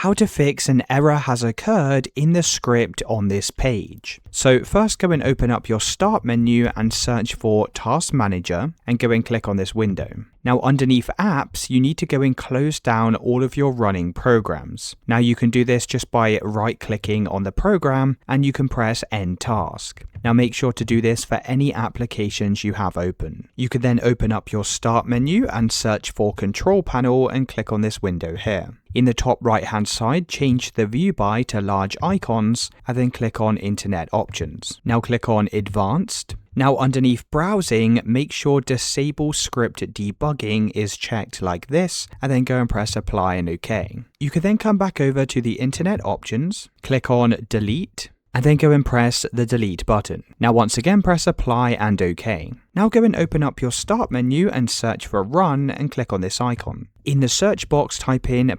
how to fix an error has occurred in the script on this page. So first go and open up your Start menu and search for Task Manager and go and click on this window. Now underneath Apps, you need to go and close down all of your running programs. Now you can do this just by right-clicking on the program and you can press End Task. Now make sure to do this for any applications you have open. You can then open up your Start menu and search for Control Panel and click on this window here. In the top right hand side, change the view by to large icons and then click on Internet Options. Now click on Advanced. Now underneath Browsing, make sure Disable Script Debugging is checked like this and then go and press Apply and OK. You can then come back over to the Internet Options, click on Delete, and then go and press the delete button. Now once again press apply and OK. Now go and open up your Start menu and search for Run and click on this icon. In the search box type in $temp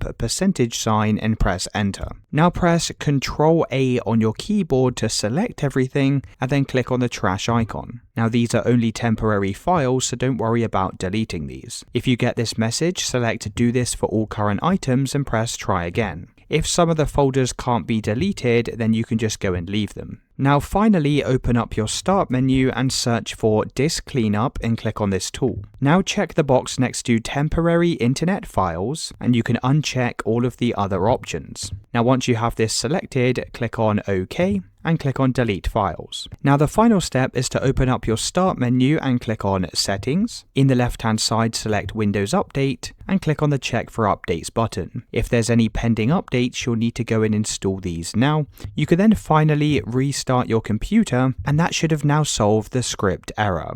$% and press enter. Now press Ctrl A on your keyboard to select everything and then click on the trash icon. Now these are only temporary files, so don't worry about deleting these. If you get this message, select Do this for all current items and press Try again. If some of the folders can't be deleted, then you can just go and leave them. Now finally open up your Start menu and search for Disk Cleanup and click on this tool. Now check the box next to Temporary Internet Files and you can uncheck all of the other options. Now once you have this selected, click on OK and click on Delete Files. Now the final step is to open up your Start menu and click on Settings. In the left hand side, select Windows Update and click on the Check for Updates button. If there's any pending updates, you'll need to go and install these now. You can then finally restart your computer and that should have now solved the script error.